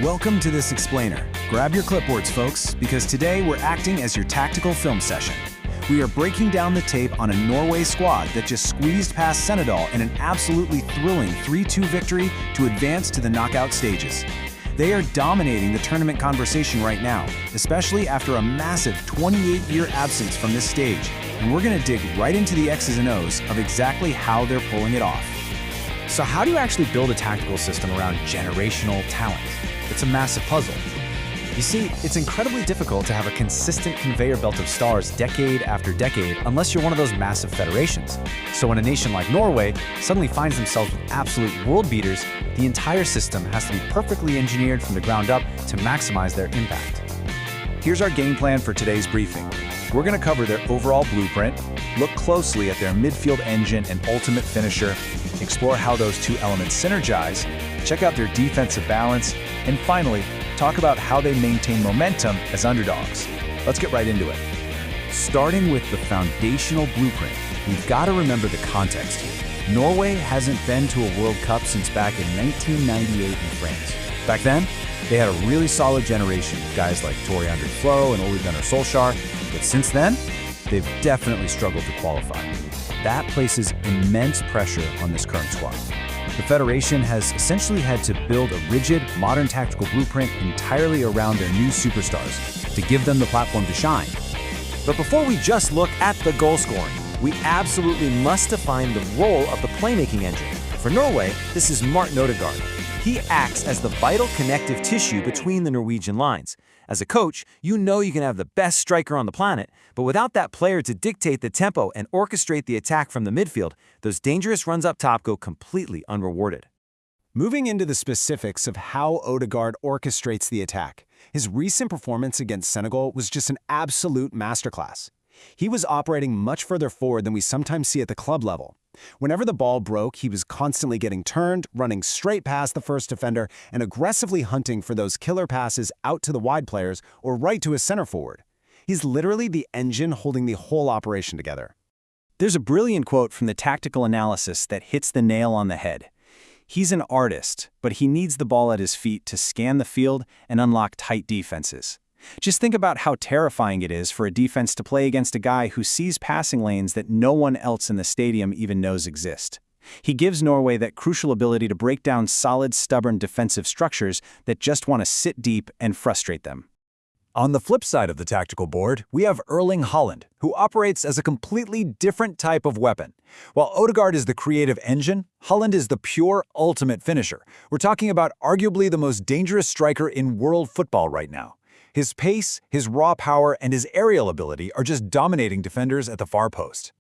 Welcome to this explainer. Grab your clipboards, folks, because today we're acting as your tactical film session. We are breaking down the tape on a Norway squad that just squeezed past Senegal in an absolutely thrilling 3-2 victory to advance to the knockout stages. They are dominating the tournament conversation right now, especially after a massive 28-year absence from this stage, and we're going to dig right into the X's and O's of exactly how they're pulling it off. So how do you actually build a tactical system around generational talent? It's a massive puzzle. You see, it's incredibly difficult to have a consistent conveyor belt of stars decade after decade unless you're one of those massive federations. So when a nation like Norway suddenly finds themselves with absolute world beaters, the entire system has to be perfectly engineered from the ground up to maximize their impact. Here's our game plan for today's briefing. We're going to cover their overall blueprint, look closely at their midfield engine and ultimate finisher, explore how those two elements synergize, check out their defensive balance, and finally, talk about how they maintain momentum as underdogs. Let's get right into it. Starting with the foundational blueprint, we've got to remember the context here. Norway hasn't been to a World Cup since back in 1998 in France. Back then, they had a really solid generation, guys like Tore André Flo and Ole Gunnar Solskjaer, but since then, they've definitely struggled to qualify. That places immense pressure on this current squad. The Federation has essentially had to build a rigid, modern tactical blueprint entirely around their new superstars to give them the platform to shine. But before we just look at the goal scoring, we absolutely must define the role of the playmaking engine. For Norway, this is Martin Ødegaard. He acts as the vital connective tissue between the Norwegian lines. As a coach, you know you can have the best striker on the planet, but without that player to dictate the tempo and orchestrate the attack from the midfield, those dangerous runs up top go completely unrewarded. Moving into the specifics of how Ødegaard orchestrates the attack, his recent performance against Senegal was just an absolute masterclass. He was operating much further forward than we sometimes see at the club level. Whenever the ball broke, he was constantly getting turned, running straight past the first defender, and aggressively hunting for those killer passes out to the wide players or right to his center forward. He's literally the engine holding the whole operation together. There's a brilliant quote from the tactical analysis that hits the nail on the head. He's an artist, but he needs the ball at his feet to scan the field and unlock tight defenses. Just think about how terrifying it is for a defense to play against a guy who sees passing lanes that no one else in the stadium even knows exist. He gives Norway that crucial ability to break down solid, stubborn defensive structures that just want to sit deep and frustrate them. On the flip side of the tactical board, we have Erling Haaland, who operates as a completely different type of weapon. While Ødegaard is the creative engine, Haaland is the pure ultimate finisher. We're talking about arguably the most dangerous striker in world football right now. His pace, his raw power, and his aerial ability are just dominating defenders at the far post.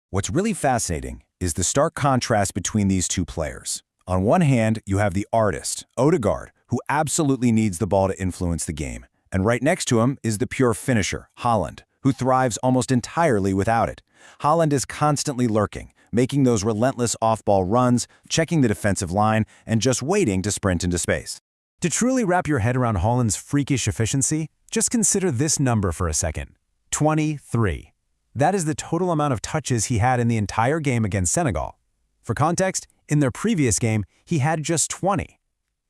What's really fascinating is the stark contrast between these two players. On one hand, you have the artist, Ødegaard, who absolutely needs the ball to influence the game. And right next to him is the pure finisher, Haaland, who thrives almost entirely without it. Haaland is constantly lurking, making those relentless off-ball runs, checking the defensive line, and just waiting to sprint into space. To truly wrap your head around Haaland's freakish efficiency, just consider this number for a second. 23. That is the total amount of touches he had in the entire game against Senegal. For context, in their previous game, he had just 20.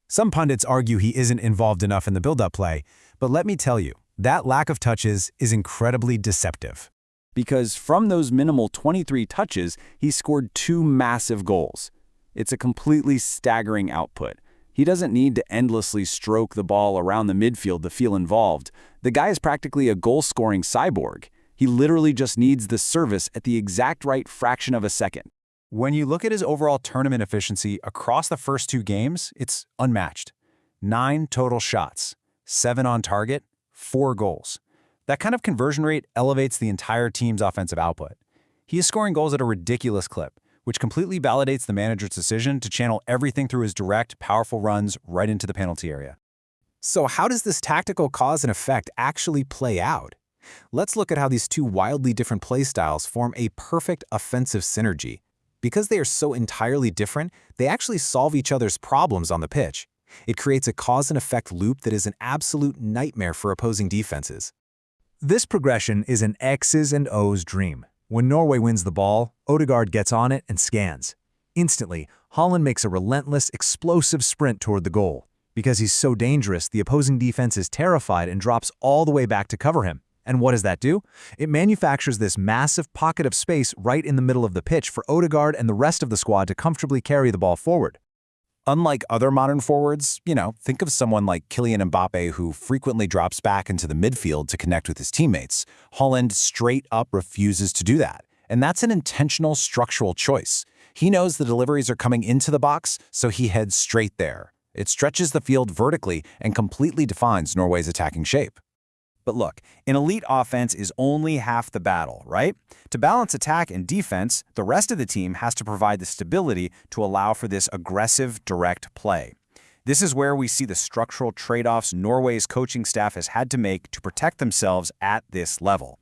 Some pundits argue he isn't involved enough in the build-up play, but let me tell you, that lack of touches is incredibly deceptive. Because from those minimal 23 touches, he scored 2 massive goals. It's a completely staggering output. He doesn't need to endlessly stroke the ball around the midfield to feel involved. The guy is practically a goal-scoring cyborg. He literally just needs the service at the exact right fraction of a second. When you look at his overall tournament efficiency across the first 2 games, it's unmatched. 9 total shots, 7 on target, 4 goals. That kind of conversion rate elevates the entire team's offensive output. He is scoring goals at a ridiculous clip, which completely validates the manager's decision to channel everything through his direct, powerful runs right into the penalty area. So how does this tactical cause and effect actually play out? Let's look at how these two wildly different play styles form a perfect offensive synergy. Because they are so entirely different, they actually solve each other's problems on the pitch. It creates a cause and effect loop that is an absolute nightmare for opposing defenses. This progression is an X's and O's dream. When Norway wins the ball, Ødegaard gets on it and scans. Instantly, Haaland makes a relentless, explosive sprint toward the goal. Because he's so dangerous, the opposing defense is terrified and drops all the way back to cover him. And what does that do? It manufactures this massive pocket of space right in the middle of the pitch for Ødegaard and the rest of the squad to comfortably carry the ball forward. Unlike other modern forwards, think of someone like Kylian Mbappe who frequently drops back into the midfield to connect with his teammates. Haaland straight up refuses to do that. And that's an intentional structural choice. He knows the deliveries are coming into the box, so he heads straight there. It stretches the field vertically and completely defines Norway's attacking shape. But look, an elite offense is only half the battle, right? To balance attack and defense, the rest of the team has to provide the stability to allow for this aggressive, direct play. This is where we see the structural trade-offs Norway's coaching staff has had to make to protect themselves at this level.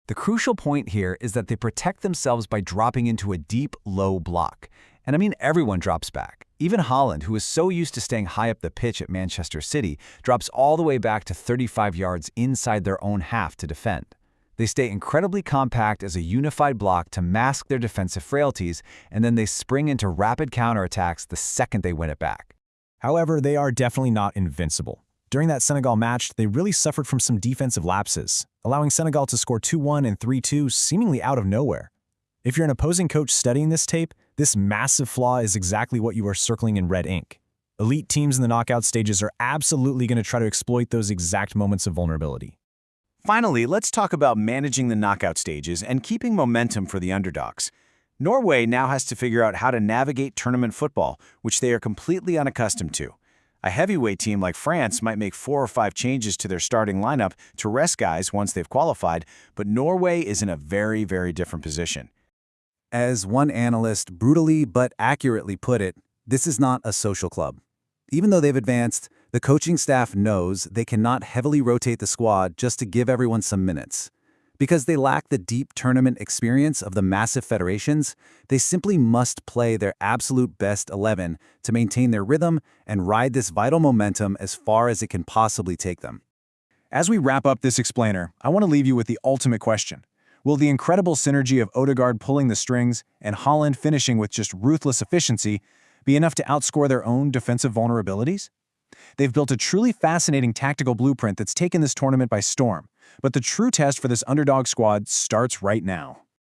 The crucial point here is that they protect themselves by dropping into a deep, low block. And I mean everyone drops back. Even Haaland, who is so used to staying high up the pitch at Manchester City, drops all the way back to 35 yards inside their own half to defend. They stay incredibly compact as a unified block to mask their defensive frailties, and then they spring into rapid counterattacks the second they win it back. However, they are definitely not invincible. During that Senegal match, they really suffered from some defensive lapses, allowing Senegal to score 2-1 and 3-2 seemingly out of nowhere. If you're an opposing coach studying this tape, this massive flaw is exactly what you are circling in red ink. Elite teams in the knockout stages are absolutely going to try to exploit those exact moments of vulnerability. Finally, let's talk about managing the knockout stages and keeping momentum for the underdogs. Norway now has to figure out how to navigate tournament football, which they are completely unaccustomed to. A heavyweight team like France might make 4 or 5 changes to their starting lineup to rest guys once they've qualified, but Norway is in a very, very different position. As one analyst brutally but accurately put it, this is not a social club. Even though they've advanced, the coaching staff knows they cannot heavily rotate the squad just to give everyone some minutes. Because they lack the deep tournament experience of the massive federations, they simply must play their absolute best 11 to maintain their rhythm and ride this vital momentum as far as it can possibly take them. As we wrap up this explainer, I want to leave you with the ultimate question. Will the incredible synergy of Ødegaard pulling the strings and Haaland finishing with just ruthless efficiency be enough to outscore their own defensive vulnerabilities? They've built a truly fascinating tactical blueprint that's taken this tournament by storm, but the true test for this underdog squad starts right now.